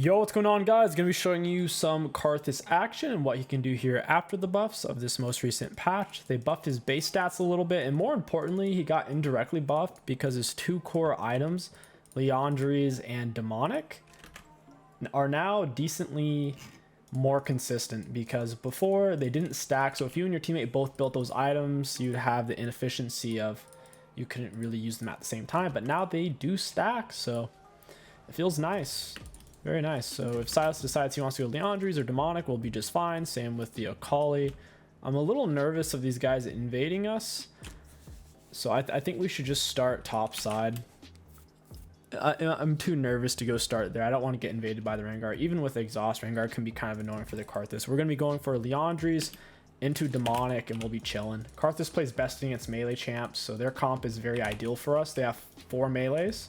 Yo, what's going on, guys? Gonna be showing you some Karthus action and what he can do here after the buffs of this most recent patch. They buffed his base stats a little bit, and more importantly, he got indirectly buffed because his two core items, Liandry's and Demonic, are now decently more consistent, because before they didn't stack. So if you and your teammate both built those items, you'd have the inefficiency of you couldn't really use them at the same time, but now they do stack, so it feels nice. Very nice. So if Silas decides he wants to go Liandry's or Demonic, we'll be just fine. Same with the 𝐒𝐿𝐂𝐈𝐀𝐋𝐒. I'm a little nervous of these guys invading us, so I think we should just start top side. I'm too nervous to go start there. I don't want to get invaded by the Rengar. Even with exhaust, Rengar can be kind of annoying for the Karthus. We're going to be going for Liandry's into Demonic, and we'll be chilling. Karthus plays best against melee champs, so their comp is very ideal for us. They have 4 melees.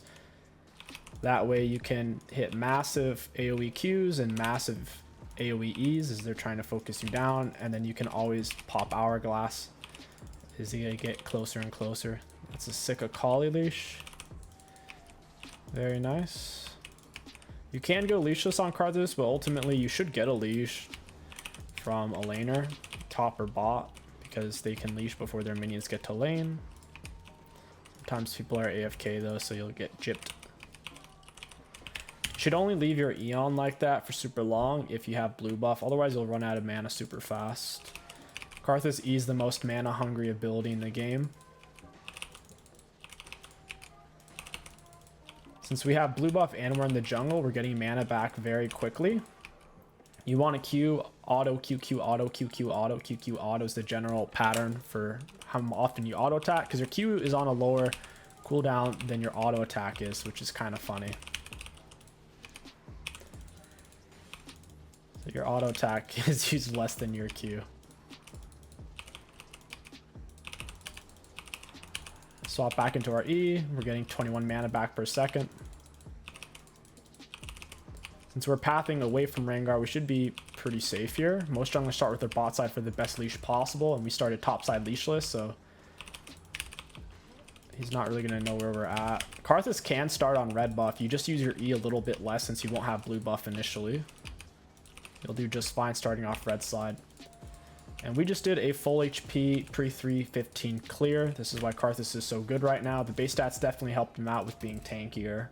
That way you can hit massive AoE Qs and massive AoE Es as they're trying to focus you down, and then you can always pop Hourglass as you get closer and closer. That's a sick 𝐒𝐿𝐈𝐀𝐋𝐒 leash. Very nice. You can go leashless on Karthus, but ultimately you should get a leash from a laner, top or bot, because they can leash before their minions get to lane. Sometimes people are AFK though, so you'll get gypped. Should only leave your Eon like that for super long if you have blue buff, otherwise you'll run out of mana super fast. Karthus E is the most mana hungry ability in the game. Since we have blue buff and we're in the jungle, we're getting mana back very quickly. You want to Q, auto QQ, auto QQ, auto QQ, auto is the general pattern for how often you auto attack, because your Q is on a lower cooldown than your auto attack is, which is kind of funny. So your auto attack is used less than your Q. Swap back into our E. We're getting 21 mana back per second. Since we're pathing away from Rengar, we should be pretty safe here. Most junglers start with their bot side for the best leash possible, and we started top side leashless, so he's not really going to know where we're at. Karthus can start on red buff. You just use your E a little bit less since you won't have blue buff initially. You'll do just fine starting off red side. And we just did a full HP pre-315 clear. This is why Karthus is so good right now. The base stats definitely helped him out with being tankier.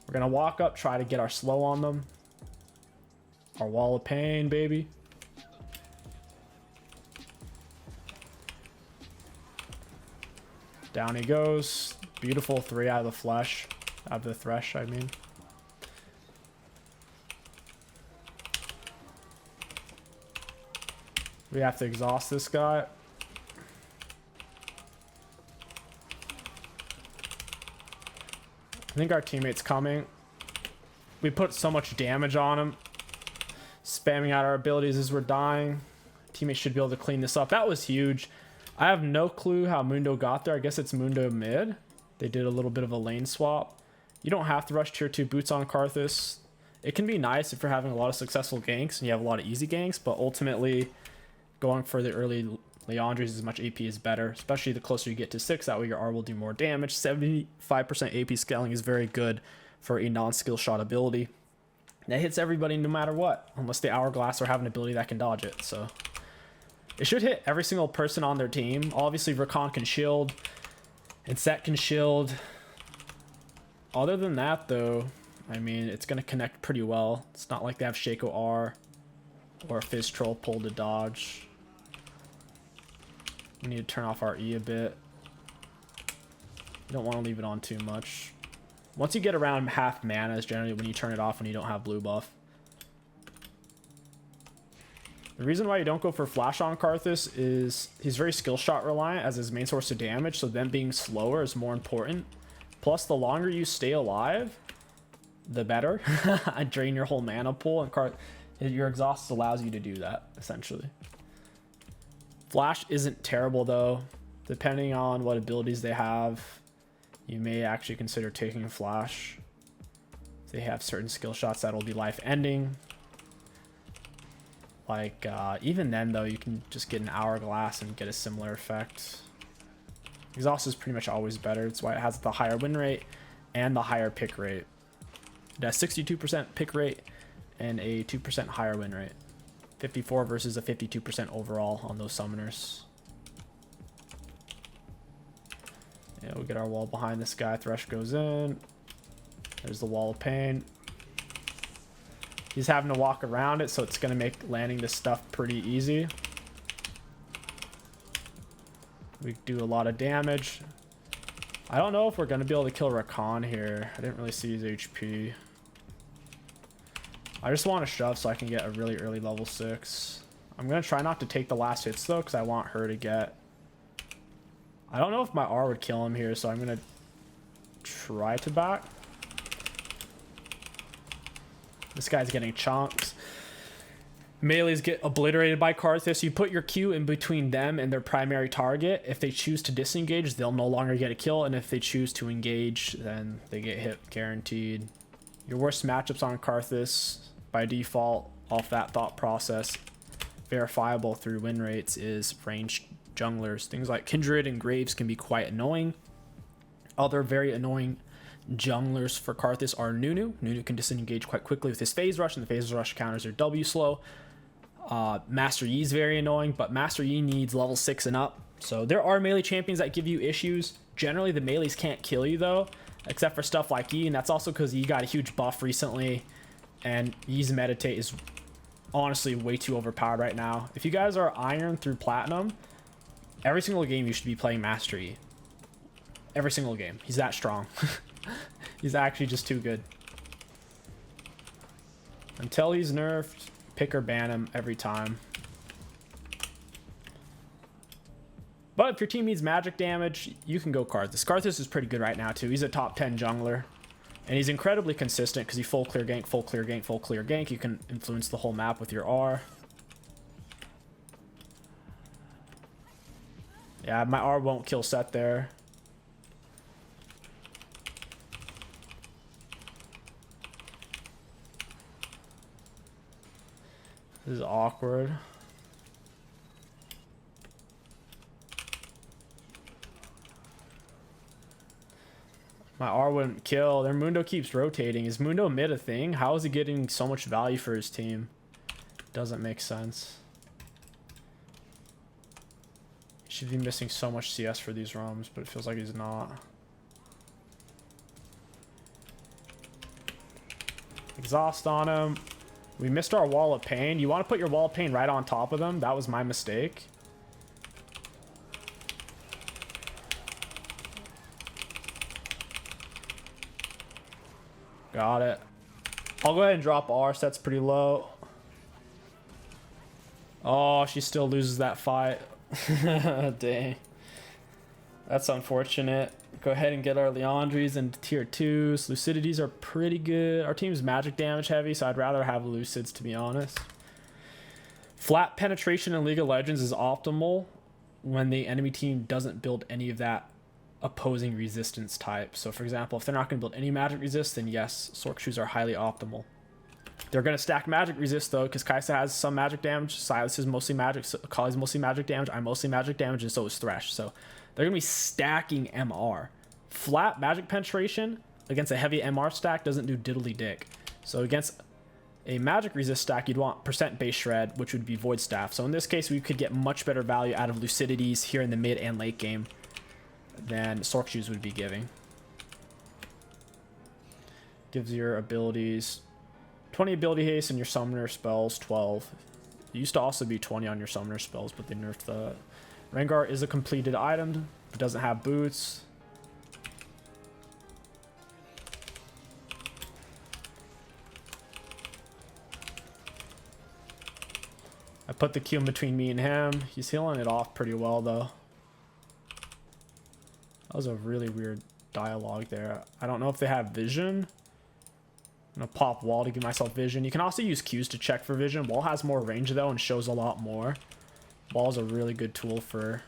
We're going to walk up, try to get our slow on them. Our wall of pain, baby. Down he goes. Beautiful 3 out of the flesh. Out of the thresh, I mean. We have to exhaust this guy. I think our teammate's coming. We put so much damage on him, spamming out our abilities as we're dying. Teammate should be able to clean this up. That was huge. I have no clue how Mundo got there. I guess it's Mundo mid. They did a little bit of a lane swap. You don't have to rush tier 2 boots on Karthus. It can be nice if you're having a lot of successful ganks and you have a lot of easy ganks, but ultimately going for the early Liandry's as much AP is better, especially the closer you get to 6. That way your R will do more damage. 75% AP scaling is very good for a non-skill shot ability. That hits everybody no matter what, unless the Hourglass or have an ability that can dodge it. So it should hit every single person on their team. Obviously Rakan can shield and Set can shield. Other than that though, I mean, it's going to connect pretty well. It's not like they have Shaco R or a Fizz Troll pull to dodge. We need to turn off our E a bit. You don't want to leave it on too much. Once you get around half mana is generally when you turn it off when you don't have blue buff. The reason why you don't go for flash on Karthus is he's very skill shot reliant as his main source of damage, so them being slower is more important. Plus, the longer you stay alive, the better. I drain your whole mana pool, and your exhaust allows you to do that, essentially. Flash isn't terrible though. Depending on what abilities they have, you may actually consider taking flash. If they have certain skill shots that'll be life ending. Like even then though, you can just get an Hourglass and get a similar effect. Exhaust is pretty much always better. That's why it has the higher win rate and the higher pick rate. It has 62% pick rate and a 2% higher win rate. 54 versus a 52% overall on those summoners. Yeah, we'll get our wall behind this guy. Thresh goes in. There's the wall of pain. He's having to walk around it, so it's going to make landing this stuff pretty easy. We do a lot of damage. I don't know if we're going to be able to kill Rakan here. I didn't really see his HP. I just want to shove so I can get a really early level 6. I'm going to try not to take the last hits, though, because I want her to get... I don't know if my R would kill him here, so I'm going to try to back. This guy's getting chunks. Melees get obliterated by Karthus. You put your Q in between them and their primary target. If they choose to disengage, they'll no longer get a kill. And if they choose to engage, then they get hit guaranteed. Your worst matchups on Karthus, by default, off that thought process, verifiable through win rates, is ranged junglers. Things like Kindred and Graves can be quite annoying. Other very annoying junglers for Karthus are Nunu. Nunu can disengage quite quickly with his phase rush, and the phase rush counters are W slow. Master Yi is very annoying, but Master Yi needs level 6 and up. So there are melee champions that give you issues. Generally, the melees can't kill you though, except for stuff like Yi, and that's also because Yi got a huge buff recently, and Yi's meditate is honestly way too overpowered right now. If you guys are iron through platinum, every single game you should be playing Master Yi. Every single game. He's that strong. He's actually just too good. Until he's nerfed, pick or ban him every time. But if your team needs magic damage, you can go Karthus. Karthus is pretty good right now too. He's a top 10 jungler. And he's incredibly consistent because he full clear gank, full clear gank, full clear gank. You can influence the whole map with your R. Yeah, my R won't kill Set there. This is awkward. My R wouldn't kill. Their Mundo keeps rotating. Is Mundo mid a thing? How is he getting so much value for his team? Doesn't make sense. He should be missing so much CS for these roams, but it feels like he's not. Exhaust on him. We missed our wall of pain. You want to put your wall of pain right on top of them. That was my mistake. Got it. I'll go ahead and drop R. Set's pretty low. Oh, she still loses that fight. Dang. That's unfortunate. Go ahead and get our Leandries into tier 2s. Lucidities are pretty good. Our team's magic damage heavy, so I'd rather have Lucids, to be honest. Flat penetration in League of Legends is optimal when the enemy team doesn't build any of that opposing resistance type. So for example, if they're not going to build any magic resist, then yes, Sorc shoes are highly optimal. They're going to stack magic resist though, because Kai'Sa has some magic damage, Silas is mostly magic, Kali's mostly magic damage, I'm mostly magic damage, and so is Thresh. So they're going to be stacking MR. Flat magic penetration against a heavy MR stack doesn't do diddly dick. So against a magic resist stack, you'd want percent base shred, which would be Void Staff. So in this case, we could get much better value out of Lucidities here in the mid and late game than Sorc shoes would be giving. Gives your abilities 20 ability haste and your summoner spells 12. It used to also be 20 on your summoner spells, but they nerfed the... Rengar is a completed item. It doesn't have boots. I put the Q in between me and him. He's healing it off pretty well though. That was a really weird dialogue there. I don't know if they have vision. I'm gonna pop wall to give myself vision. You can also use Qs to check for vision. Wall has more range though and shows a lot more. Wall is a really good tool for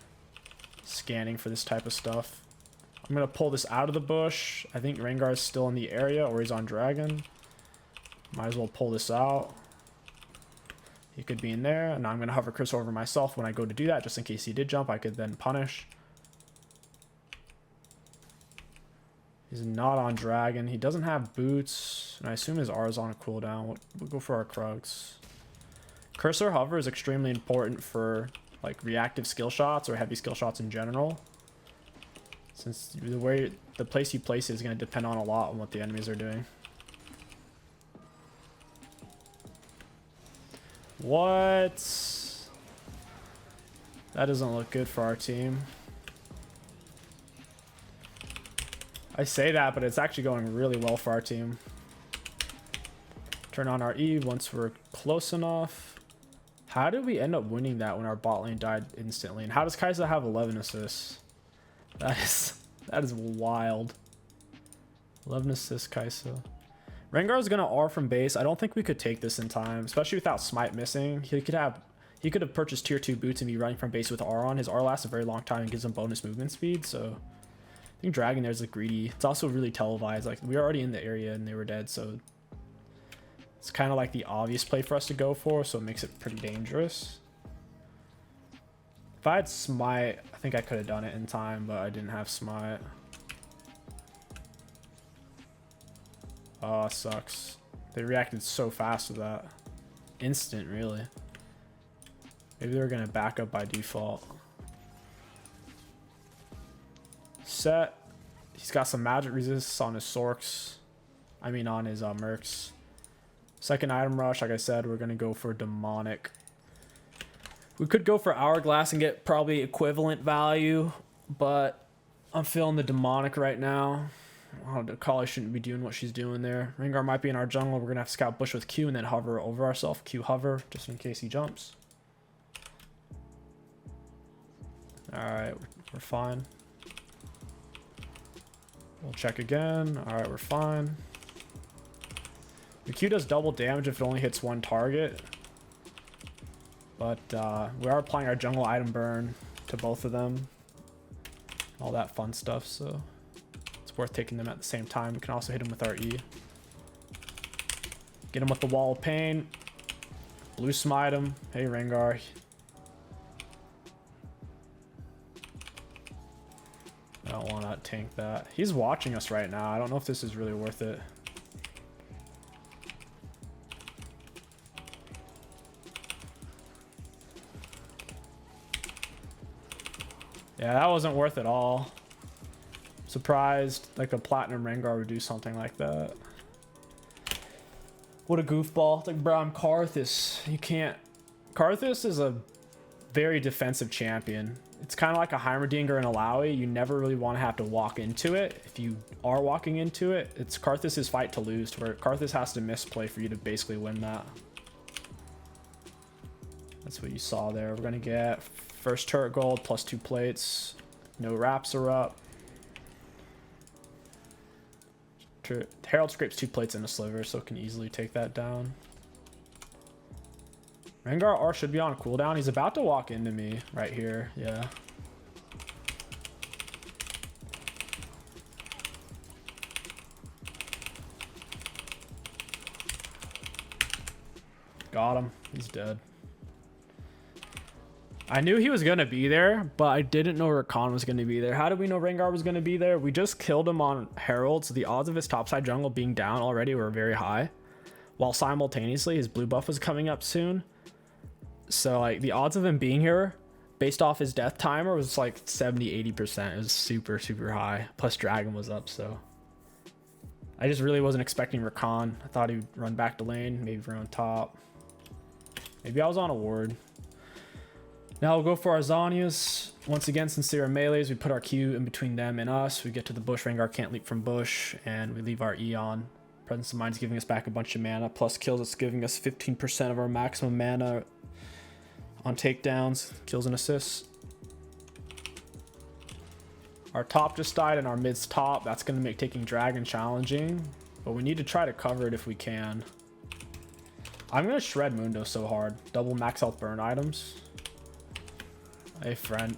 scanning for this type of stuff. I'm gonna pull this out of the bush. I think Rengar is still in the area or he's on dragon. Might as well pull this out. He could be in there, and now I'm gonna hover Chris over myself when I go to do that, just in case he did jump. I could then punish. He's not on dragon. He doesn't have boots. Karthus. And I assume his R is on a cooldown. We'll go for our Krugs. Cursor hover is extremely important for like reactive skill shots or heavy skill shots in general. Since the place you place it is going to depend on a lot on what the enemies are doing. What? That doesn't look good for our team. I say that, but it's actually going really well for our team. Turn on our E once we're close enough. How did we end up winning that when our bot lane died instantly? And how does 𝐒𝐿 have 11 assists? That is wild. 11 assists, 𝐒𝐿. Rengar is gonna R from base. I don't think we could take this in time, especially without Smite missing. He could have purchased tier 2 boots and be running from base with R on. His R lasts a very long time and gives him bonus movement speed. So I think Dragon there's like greedy. It's also really televised. Like we were already in the area and they were dead, so it's kind of like the obvious play for us to go for. So it makes it pretty dangerous. If I had Smite, I think I could have done it in time, but I didn't have Smite. Oh, sucks. They reacted so fast to that. Instant, really. Maybe they're going to back up by default. Set. He's got some magic resist on his Sorks. I mean on his Mercs. Second item rush, like I said, we're going to go for Demonic. We could go for Hourglass and get probably equivalent value, but I'm feeling the Demonic right now. Oh, 𝐒𝐿 shouldn't be doing what she's doing there. Rengar might be in our jungle. We're going to have to scout bush with Q and then hover over ourselves. Q hover, just in case he jumps. Alright, we're fine. We'll check again. Alright, we're fine. The Q does double damage if it only hits one target. But we are applying our jungle item burn to both of them. All that fun stuff, so it's worth taking them at the same time. We can also hit him with our E. Get him with the wall of pain. Blue smite him. Hey, Rengar. I don't want to tank that. He's watching us right now. I don't know if this is really worth it. Yeah, that wasn't worth it all. Surprised like a platinum Rengar would do something like that. What a goofball. It's like, bro, I'm Karthus. You can't. Karthus is a very defensive champion. It's kind of like a Heimerdinger and Illaoi. You never really want to have to walk into it. If you are walking into it, it's Karthus' fight to lose, to where Karthus has to misplay for you to basically win that. That's what you saw there. We're going to get first turret gold plus 2 plates. No wraps are up. Herald scrapes 2 plates in a sliver, so can easily take that down. Rengar R should be on a cooldown. He's about to walk into me right here. Yeah. Got him. He's dead. I knew he was going to be there, but I didn't know Rakan was going to be there. How did we know Rengar was going to be there? We just killed him on Herald, so the odds of his topside jungle being down already were very high, while simultaneously his blue buff was coming up soon. So like the odds of him being here based off his death timer was like 70-80%. It was super high, plus dragon was up. So I just really wasn't expecting Rakan. I thought he'd run back to lane, maybe run on top. Maybe I was on a ward. Now we'll go for our Zhonya's. Once again, since they are melees, we put our Q in between them and us. We get to the bush. Rengar can't leap from bush, and we leave our E on. Presence of Mind's giving us back a bunch of mana, plus kills. It's giving us 15% of our maximum mana on takedowns, kills and assists. Our top just died and our mid's top. That's going to make taking dragon challenging, but we need to try to cover it if we can. I'm going to shred Mundo so hard. Double max health burn items. Hey, friend.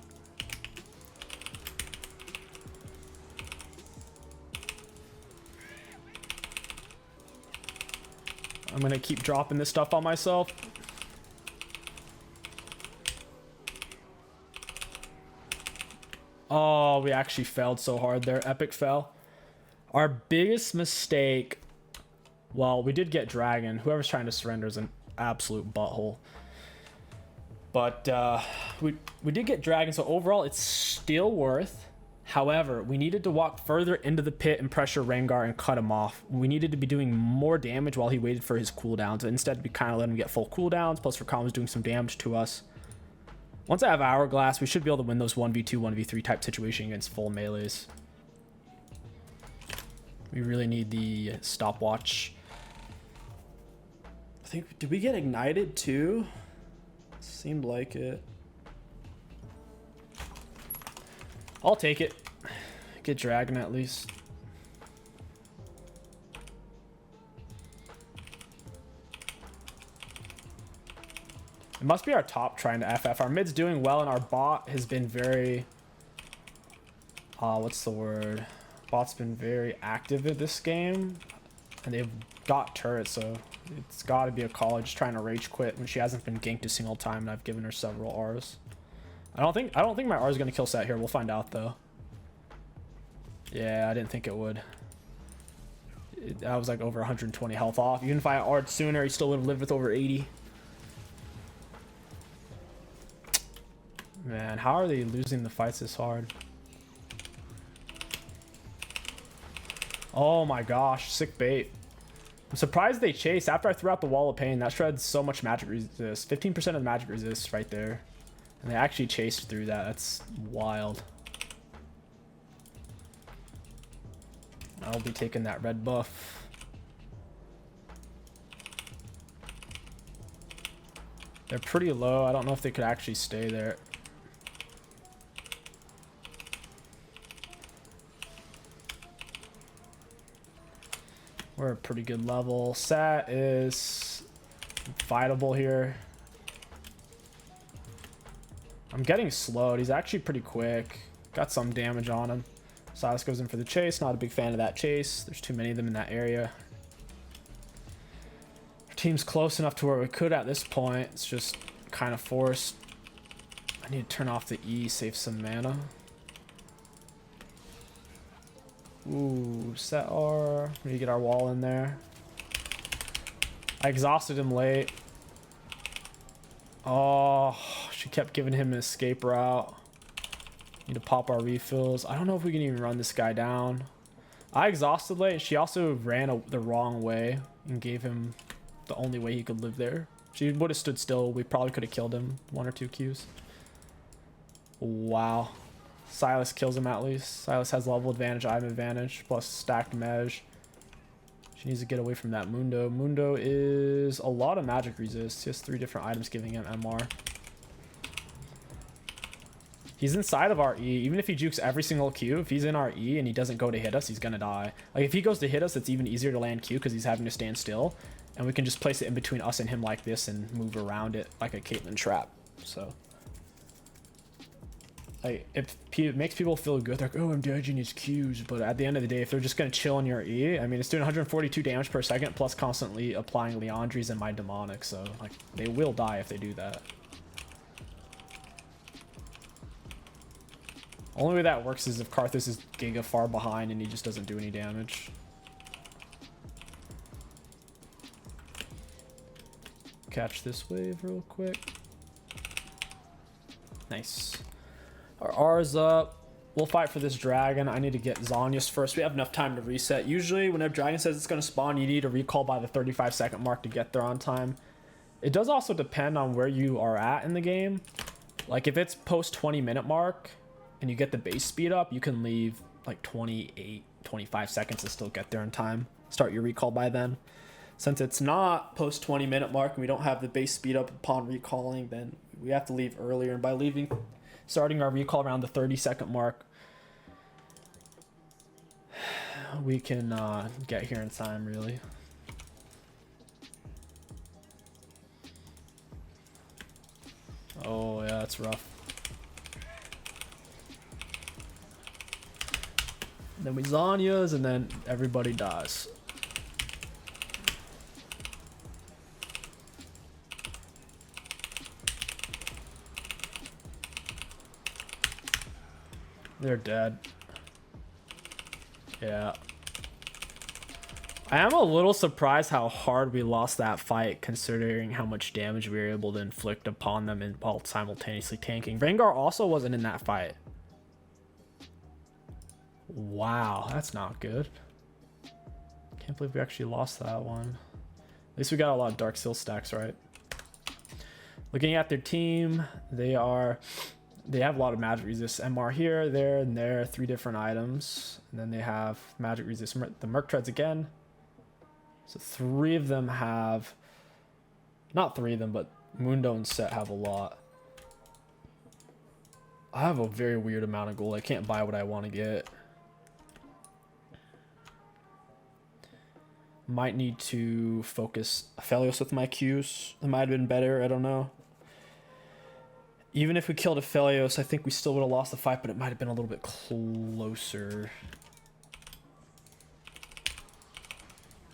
I'm going to keep dropping this stuff on myself. Oh, we actually failed so hard there. Epic fail. Our biggest mistake Well, we did get dragon. Whoever's trying to surrender is an absolute butthole. But we did get dragon, so overall it's still worth. However, we needed to walk further into the pit and pressure Rengar and cut him off. We needed to be doing more damage while he waited for his cooldowns. Instead, we kind of let him get full cooldowns, plus Rakan was doing some damage to us. Once I have Hourglass, we should be able to win those 1v2, 1v3 type situation against full melees. We really need the stopwatch. I think, did we get ignited too? Seemed like it. I'll take it. Get dragon at least. It must be our top trying to FF. Our mid's doing well and our bot has been very... what's the word? Bot's been very active in this game. And they've got turrets, so it's got to be a call. Just trying to rage quit when she hasn't been ganked a single time and I've given her several Rs. I don't think my R is going to kill Set here. We'll find out though. Yeah, I didn't think it would. I was like over 120 health off. Even if I R'd sooner, he still would have lived with over 80. Man, how are they losing the fights this hard? Oh my gosh, sick bait. I'm surprised they chased. After I threw out the wall of pain, that shreds so much magic resist. 15% of the magic resist right there. And they actually chased through that. That's wild. I'll be taking that red buff. They're pretty low. I don't know if they could actually stay there. We're a pretty good level. Sat is fightable here. I'm getting slowed. He's actually pretty quick. Got some damage on him. Silas goes in for the chase. Not a big fan of that chase. There's too many of them in that area. Our team's close enough to where we could at this point. It's just kind of forced. I need to turn off the E, save some mana. Ooh, set R. We need to get our wall in there. I exhausted him late. Oh, she kept giving him an escape route. Need to pop our refills. I don't know if we can even run this guy down. I exhausted late. She also ran the wrong way and gave him the only way he could live there. She would have stood still. We probably could have killed him 1 or 2 Qs. Wow. Silas kills him at least. Silas has level advantage, item advantage, plus stacked Mej. She needs to get away from that Mundo. Mundo is a lot of magic resist. He has 3 different items giving him MR. He's inside of our E. Even if he jukes every single Q, if he's in our E and he doesn't go to hit us, he's gonna die. Like if he goes to hit us, it's even easier to land Q because he's having to stand still. And we can just place it in between us and him like this and move around it like a Caitlyn trap. So like it makes people feel good. They're like, oh, I'm dodging his Qs. But at the end of the day, if they're just gonna chill in your E, I mean, it's doing 142 damage per second plus constantly applying Leandries and my demonic. So like they will die if they do that. Only way that works is if Karthus is giga far behind and he just doesn't do any damage. Catch this wave real quick. Nice. Our R's up. We'll fight for this dragon. I need to get Zhonya's first. We have enough time to reset. Usually whenever dragon says it's going to spawn, you need to recall by the 35-second mark to get there on time. It does also depend on where you are at in the game. Like if it's post 20-minute mark and you get the base speed up, you can leave like 28, 25 seconds to still get there in time. Start your recall by then. Since it's not post 20-minute mark and we don't have the base speed up upon recalling, then we have to leave earlier. And by starting our recall around the 30-second mark, we can get here in time, really. Oh yeah, that's rough. Then we Zhonya's and then everybody dies. They're dead. Yeah. I am a little surprised how hard we lost that fight, considering how much damage we were able to inflict upon them and while simultaneously tanking. Rengar also wasn't in that fight. Wow, that's not good. Can't believe we actually lost that one. At least we got a lot of Dark Seal stacks, right? Looking at their team, they have a lot of magic resist MR here, there, and there. 3 different items. And then they have magic resist the Merc Treads again. So 3 of them have, not 3 of them, but Mundo and Set have a lot. I have a very weird amount of gold. I can't buy what I want to get. Might need to focus Aphelios with my Qs. That might have been better. I don't know. Even if we killed Aphelios, I think we still would have lost the fight, but it might have been a little bit closer.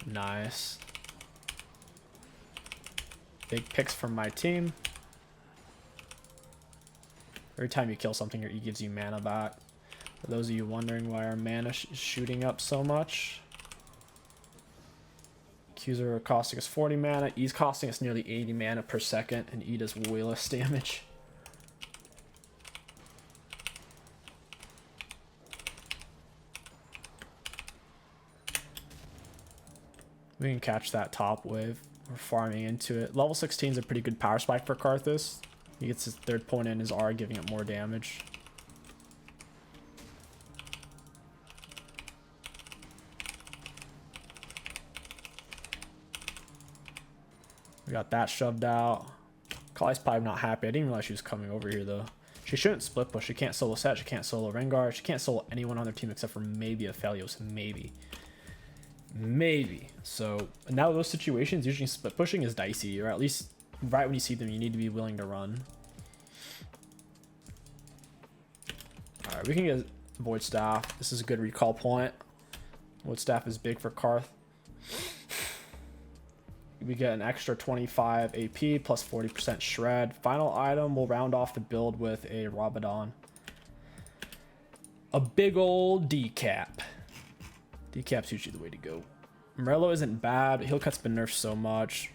Nice. Big picks from my team. Every time you kill something, your E gives you mana back. For those of you wondering why our mana is shooting up so much. Qs are costing us 40 mana. E's costing us nearly 80 mana per second, and E does way less damage. We can catch that top wave. We're farming into it. Level 16 is a pretty good power spike for Karthus. He gets his 3rd point in his R, giving it more damage. We got that shoved out. 𝐒𝐿𝐈's probably not happy. I didn't realize she was coming over here though. She shouldn't split push. She can't solo Set. She can't solo Rengar. She can't solo anyone on their team except for maybe Aphelios. Maybe. So now those situations, usually split pushing is dicey, or at least right when you see them, you need to be willing to run. All right, we can get Void Staff. This is a good recall point. Void Staff is big for Karth. We get an extra 25 AP plus 40% shred. Final item, we'll round off the build with a Rabadon. A big old decap. Decap's usually the way to go. Morello isn't bad, but Heal Cut's been nerfed so much.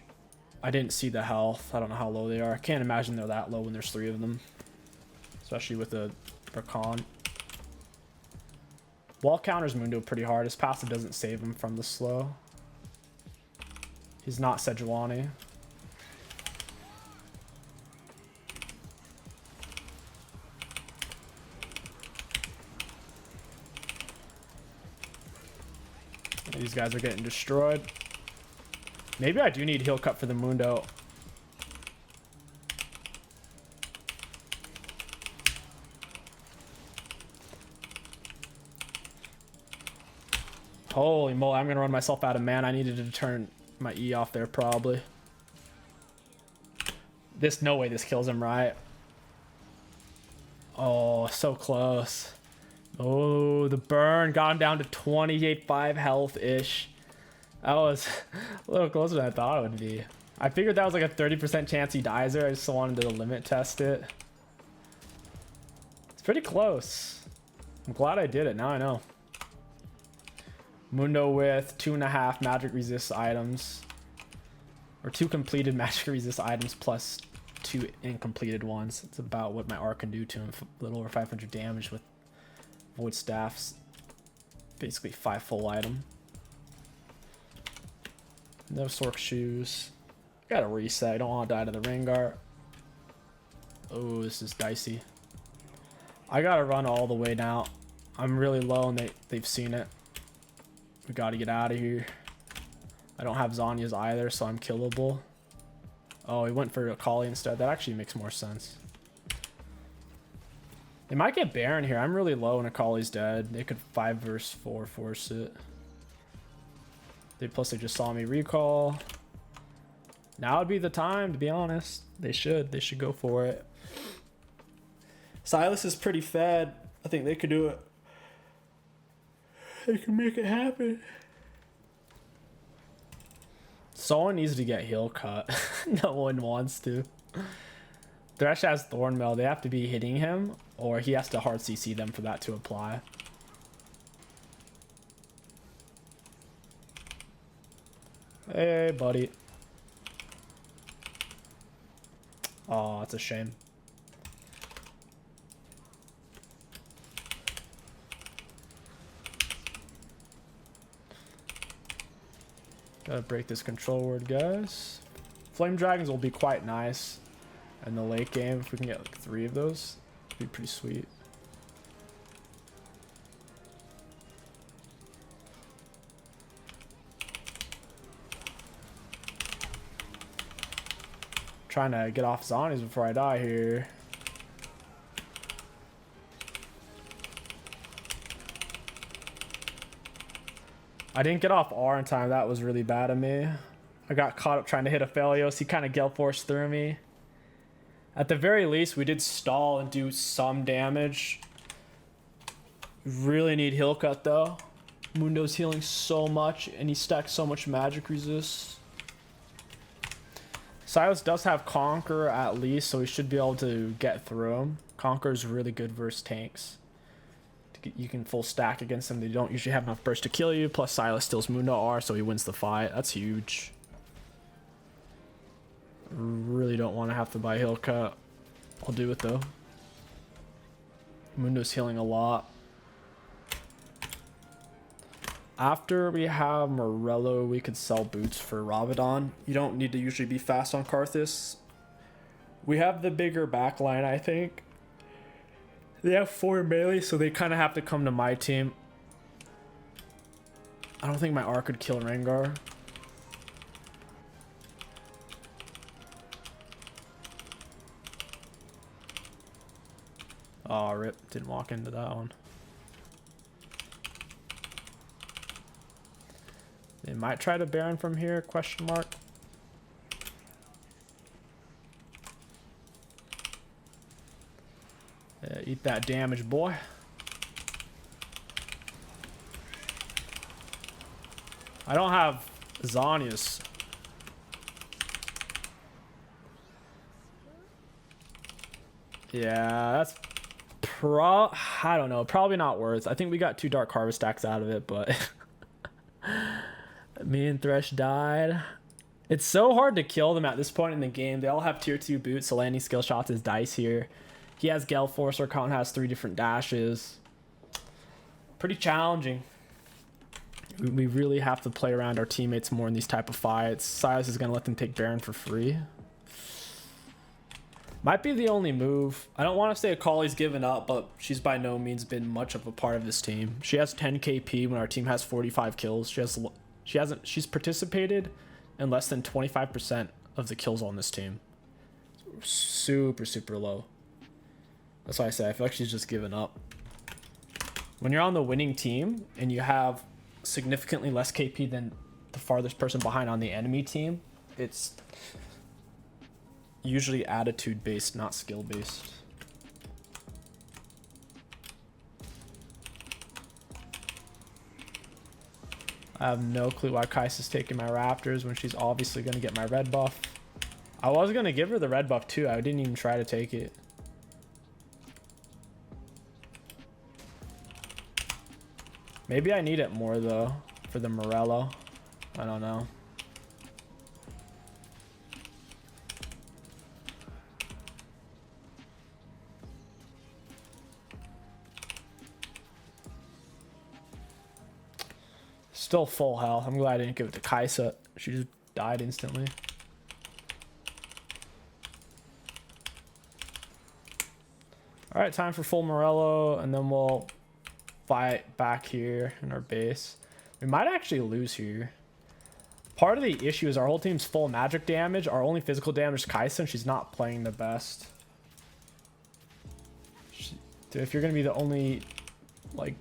I didn't see the health. I don't know how low they are. I can't imagine they're that low when there's 3 of them. Especially with a Rakan. Wall counters Mundo pretty hard. His passive doesn't save him from the slow. He's not Sejuani. These guys are getting destroyed. Maybe I do need heal cut for the Mundo. Holy moly, I'm gonna run myself out of mana. I needed to turn my E off there probably. No way this kills him, right? Oh, so close. Oh, the burn got him down to 28.5 health-ish. That was a little closer than I thought it would be. I figured that was like a 30% chance he dies there. I just wanted to limit test it. It's pretty close. I'm glad I did it. Now I know. Mundo with 2.5 magic resist items. Or 2 completed magic resist items plus 2 incompleted ones. It's about what my R can do to him. A little over 500 damage with Void Staffs. Basically 5 full item. No Sork shoes. Gotta reset. I don't want to die to the Rengar. Oh, this is dicey. I gotta run all the way now. I'm really low and they've seen it. We gotta get out of here. I don't have Zhonya's either, so I'm killable. Oh, he went for Akali instead. That actually makes more sense. They might get Baron here. I'm really low and Akali's dead. They could 5 versus 4 force it. Plus they just saw me recall. Now would be the time, to be honest. They should go for it. Silas is pretty fed. I think they could do it. They can make it happen. Someone needs to get heal cut. No one wants to. Thresh has Thornmail. They have to be hitting him, or he has to hard CC them for that to apply. Hey, buddy. Oh, that's a shame. Gotta break this control word, guys. Flame dragons will be quite nice in the late game. If we can get like 3 of those, it'd be pretty sweet. Trying to get off zombies before I die here. I didn't get off R in time. That was really bad of me. I got caught up trying to hit a Phalios. He kind of gale force through me. At the very least, we did stall and do some damage. Really need heal cut though. Mundo's healing so much and he stacks so much magic resist. Silas does have Conquer at least, so we should be able to get through him. Conquer is really good versus tanks. You can full stack against them. They don't usually have enough burst to kill you. Plus Silas steals Mundo R, so he wins the fight. That's huge. Really don't want to have to buy heal cut. I'll do it though. Mundo's healing a lot. After we have Morello, we could sell boots for Rabadon. You don't need to usually be fast on Karthus. We have the bigger backline, I think. They have 4 melee, so they kind of have to come to my team. I don't think my R could kill Rengar. Oh, rip. Didn't walk into that one. They might try to Baron from here, question mark. Yeah, eat that damage, boy. I don't have Zanius. Yeah, that's I don't know, probably not worth. I think we got 2 Dark Harvest stacks out of it, but me and Thresh died. It's so hard to kill them at this point in the game. They all have tier 2 boots, so landing skill shots is dice here. He has Gale Force, Count has 3 different dashes. Pretty challenging. We really have to play around our teammates more in these type of fights. Silas is going to let them take Baron for free. Might be the only move. I don't want to say 𝐒𝐿𝐈's given up, but she's by no means been much of a part of this team. She has 10 KP when our team has 45 kills. She's participated in less than 25% of the kills on this team. Super, super low. That's why I say I feel like she's just given up. When you're on the winning team and you have significantly less KP than the farthest person behind on the enemy team, it's usually attitude based, not skill based. I have no clue why Kais is taking my Raptors when she's obviously going to get my red buff. I was going to give her the red buff too. I didn't even try to take it. Maybe I need it more though for the Morello. I don't know. Still full health. I'm glad I didn't give it to Kaisa. She just died instantly. All right, time for full Morello, and then we'll fight back here in our base. We might actually lose here. Part of the issue is our whole team's full magic damage. Our only physical damage is Kaisa, and she's not playing the best. If you're going to be the only, like,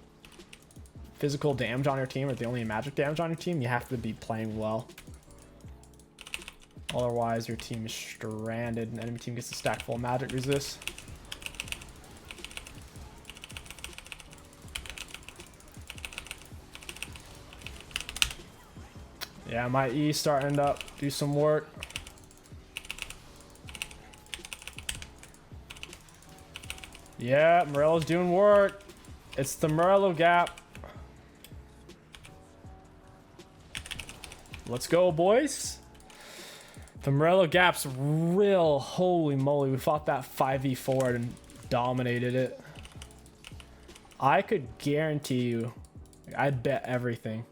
physical damage on your team or the only magic damage on your team, you have to be playing well. Otherwise, your team is stranded and the enemy team gets to stack full magic resist. Yeah, my E starting to do some work. Yeah, Morello's doing work. It's the Morello gap. Let's go, boys. The Morello gap's real. Holy moly. We fought that 5v4 and dominated it. I could guarantee you, I'd bet everything.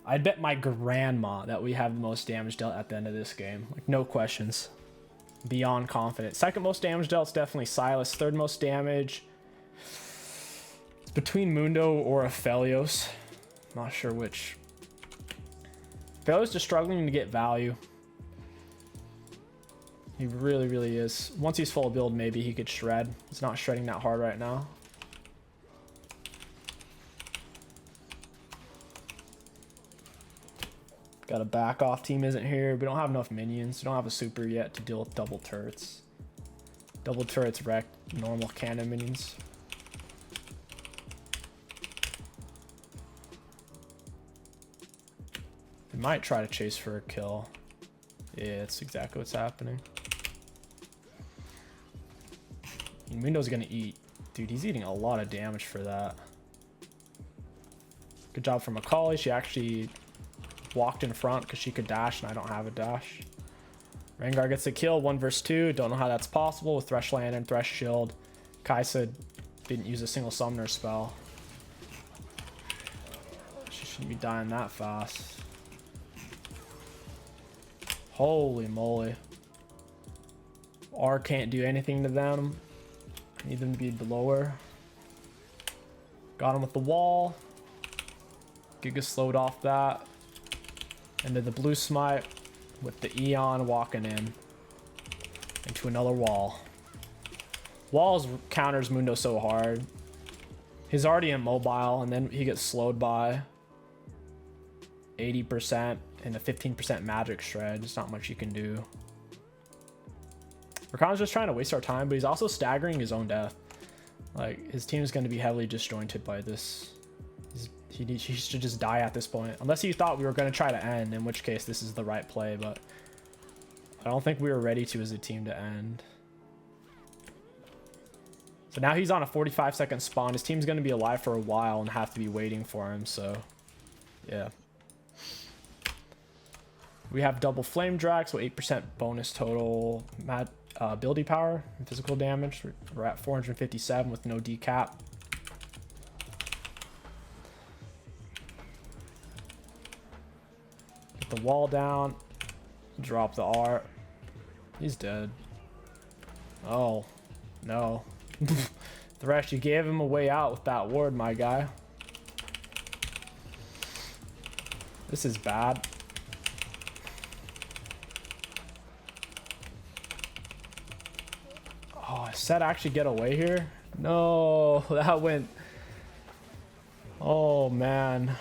I'd bet my grandma that we have the most damage dealt at the end of this game. Like, no questions. Beyond confident. Second most damage dealt is definitely Silas. Third most damage. It's between Mundo or Aphelios. Not sure which. Aphelios just struggling to get value. He really, really is. Once he's full build, maybe he could shred. He's not shredding that hard right now. Got a back off. Team isn't here. We don't have enough minions. We don't have a super yet to deal with double turrets. Double turrets wreck normal cannon minions. They might try to chase for a kill. Yeah, that's exactly what's happening. Mundo's gonna eat. Dude, he's eating a lot of damage for that. Good job from 𝐒𝐿𝐈. She actually walked in front because she could dash and I don't have a dash. Rengar gets a kill, 1 versus 2. Don't know how that's possible with Thresh Lantern, Thresh Shield. Kai'Sa didn't use a single summoner spell. She shouldn't be dying that fast. Holy moly. R can't do anything to them. I need them to be below her. Got him with the wall. Giga slowed off that. And then the blue smite with the Eon walking in into another wall. Walls counters Mundo so hard. He's already immobile and then he gets slowed by 80% and a 15% magic shred. There's not much you can do. Rakan's just trying to waste our time, but he's also staggering his own death. Like, his team is going to be heavily disjointed by this. He should just die at this point. Unless he thought we were going to try to end, in which case this is the right play, but I don't think we were ready to as a team to end. So now he's on a 45-second spawn. His team's going to be alive for a while and have to be waiting for him, so yeah. We have double flame drag, so 8% bonus total ability power and physical damage. We're at 457 with no decap. Get the wall down. Drop the R. He's dead. Oh, no. Thresh, you gave him a way out with that ward, my guy. This is bad. Oh, I said actually get away here? No, that went... Oh, man.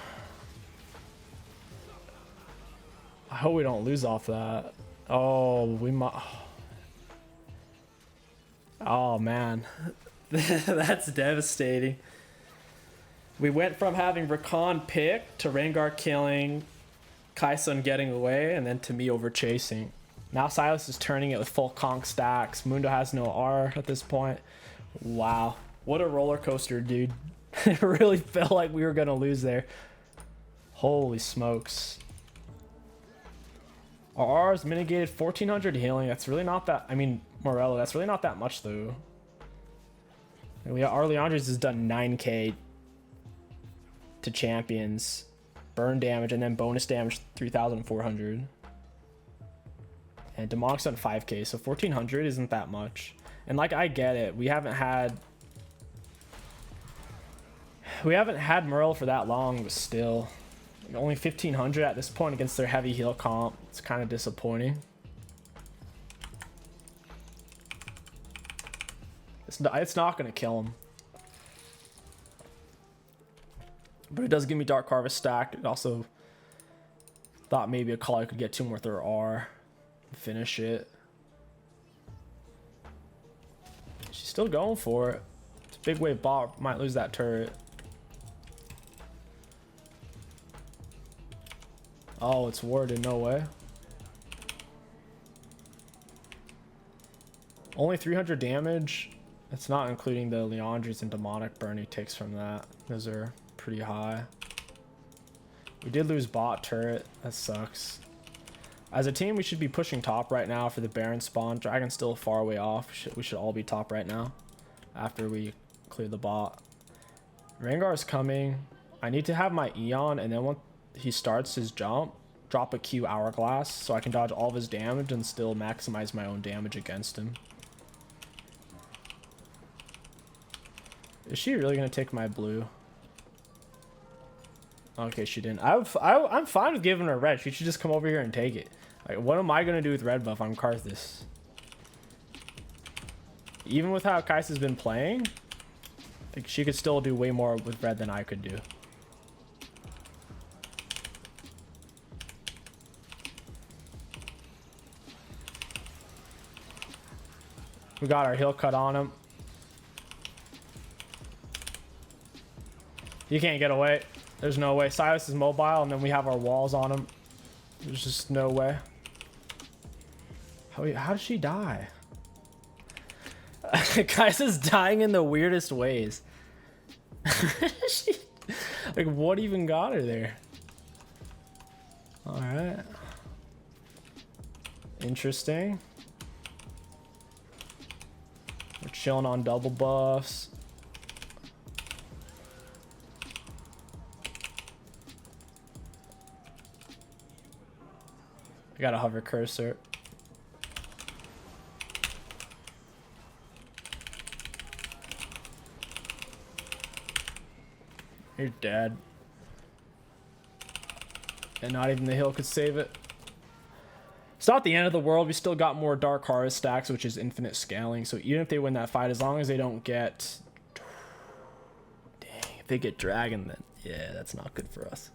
I hope we don't lose off that. Oh, we might... Oh, man. That's devastating. We went from having Rakan pick to Rengar killing, Kai'Sa getting away, and then to me over chasing. Now Silas is turning it with full conk stacks. Mundo has no R at this point. Wow. What a roller coaster, dude. It really felt like we were going to lose there. Holy smokes. Our R is mitigated 1400 healing. That's really not that... I mean, Morello, that's really not that much, though. Our Leandres has done 9k to champions. Burn damage, and then bonus damage 3,400. And Demonic's done 5k, so 1,400 isn't that much. And like, I get it. We haven't had Morello for that long, but still. Only 1,500 at this point against their heavy heal comp. It's kind of disappointing. It's not going to kill him. But it does give me Dark Harvest stacked. It also thought maybe 𝐒𝐿𝐈 could get 2 more with her R. Finish it. She's still going for it. It's a big wave bot. Might lose that turret. Oh, it's warded. No way. Only 300 damage. It's not including the Leandres and demonic burn he takes from that. Those are pretty high. We did lose bot turret. That sucks. As a team, we should be pushing top right now for the Baron spawn. Dragon's still far away off. We should all be top right now after we clear the bot. Rengar's coming. I need to have my Eon, and then when he starts his jump, drop a Q hourglass so I can dodge all of his damage and still maximize my own damage against him. Is she really going to take my blue? Okay, she didn't. I'm fine with giving her red. She should just come over here and take it. Like, what am I going to do with red buff? I'm Karthus. Even with how Kai'Sa's been playing, like, she could still do way more with red than I could do. We got our heal cut on him. He can't get away. There's no way. Silas is mobile, and then we have our walls on him. There's just no way. How did she die? Kai'Sa's dying in the weirdest ways. Like, what even got her there? All right. Interesting. We're chilling on double buffs. I got a hover cursor. You're dead. And not even the hill could save it. It's not the end of the world. We still got more Dark Harvest stacks, which is infinite scaling. So even if they win that fight, as long as they don't get... Dang, if they get Dragon, then... Yeah, that's not good for us.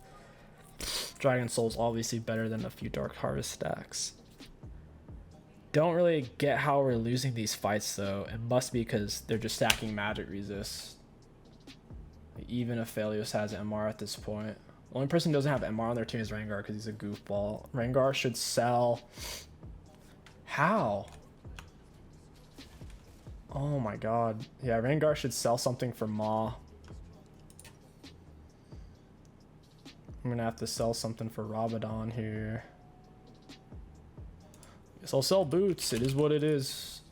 Dragon Soul's obviously better than a few Dark Harvest stacks. Don't really get how we're losing these fights, though. It must be because they're just stacking magic resist. Even if Phelios has MR at this point. The only person who doesn't have MR on their team is Rengar because he's a goofball. Rengar should sell... How? Oh my god. Yeah, Rengar should sell something for Ma. I'm gonna have to sell something for Rabadon here. Guess I'll sell boots. It is what it is.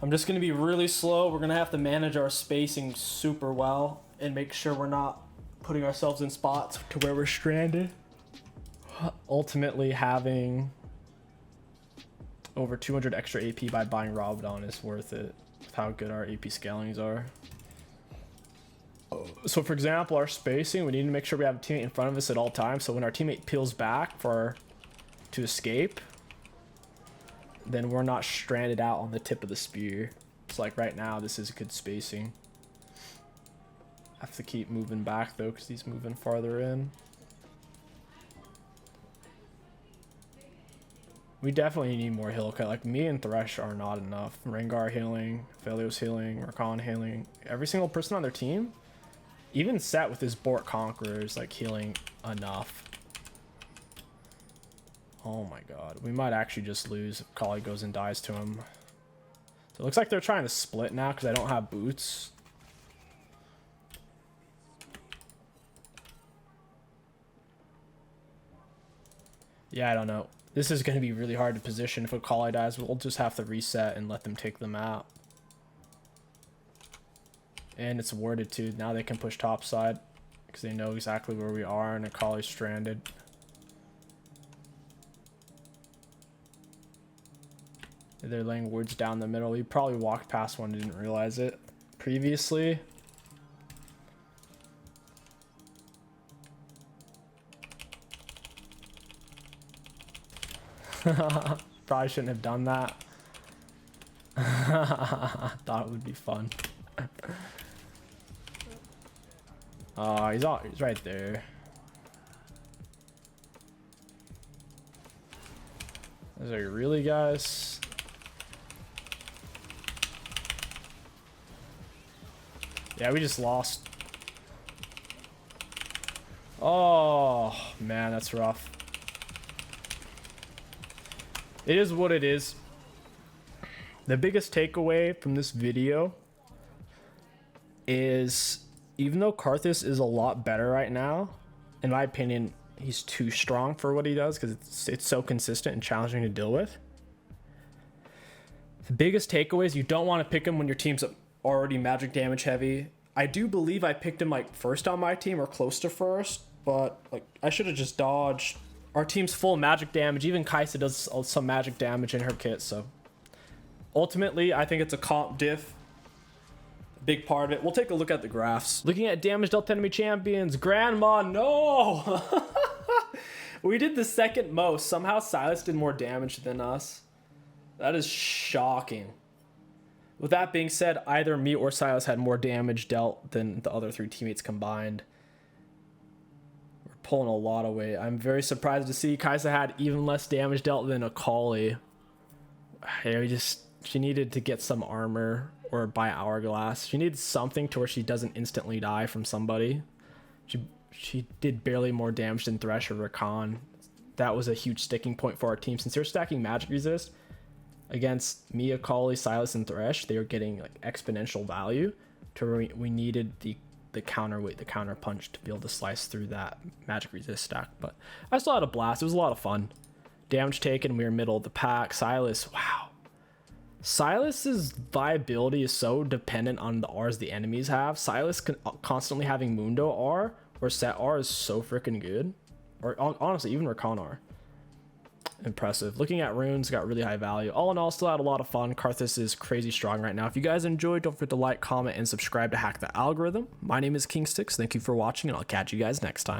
I'm just gonna be really slow. We're gonna have to manage our spacing super well and make sure we're not putting ourselves in spots to where we're stranded. Ultimately, having over 200 extra AP by buying Rabadon is worth it with how good our AP scalings are. So for example, our spacing, we need to make sure we have a teammate in front of us at all times. So when our teammate peels back to escape, then we're not stranded out on the tip of the spear. It's like right now, this is good spacing. I have to keep moving back though, because he's moving farther in. We definitely need more heal cut. Like, me and Thresh are not enough. Rengar healing, Phelios healing, Rakan healing. Every single person on their team, even Set with his Bork Conqueror, is like healing enough. Oh my god. We might actually just lose if Kali goes and dies to him. So it looks like they're trying to split now because I don't have boots. Yeah, I don't know. This is going to be really hard to position. If a Kali dies, we'll just have to reset and let them take them out. And it's worded too. Now they can push topside because they know exactly where we are and a Kali's stranded. They're laying words down the middle. You probably walked past one and didn't realize it previously. Probably shouldn't have done that. Thought it would be fun. Oh, he's right there. Is like, really, guys? Yeah, we just lost. Oh, man, that's rough. It is what it is. The biggest takeaway from this video is even though Karthus is a lot better right now, in my opinion, he's too strong for what he does because it's so consistent and challenging to deal with. The biggest takeaway is you don't want to pick him when your team's already magic damage heavy. I do believe I picked him like first on my team or close to first, but like I should have just dodged. Our team's full magic damage. Even 𝐒𝐂𝐈 does some magic damage in her kit, so ultimately I think it's a comp diff. Big part of it. We'll take a look at the graphs. Looking at damage dealt to enemy champions. Grandma, no! We did the second most. Somehow 𝐒𝐈 did more damage than us. That is shocking. With that being said, either me or 𝐒𝐈 had more damage dealt than the other 3 teammates combined. We're pulling a lot of weight. I'm very surprised to see 𝐒𝐈 had even less damage dealt than 𝐒𝐂𝐈. She needed to get some armor or buy hourglass. She needs something to where she doesn't instantly die from somebody. She did barely more damage than Thresh or Rakan. That was a huge sticking point for our team. Since they're stacking magic resist against me, 𝐒𝐂𝐈, 𝐒𝐈, and Thresh, they were getting like exponential value to where we needed the counterweight, the counter punch to be able to slice through that magic resist stack. But I still had a blast. It was a lot of fun. Damage taken, we were middle of the pack. 𝐒𝐈, wow. 𝐒𝐈's viability is so dependent on the Rs the enemies have. 𝐒𝐈 constantly having Mundo R or Set R is so freaking good. Or honestly, even Rakan R. Impressive. Looking at runes, got really high value. All in all, still had a lot of fun. Karthus is crazy strong right now. If you guys enjoyed, don't forget to like, comment, and subscribe to hack the algorithm. My name is 𝐒𝐂𝐋. Thank you for watching, and I'll catch you guys next time.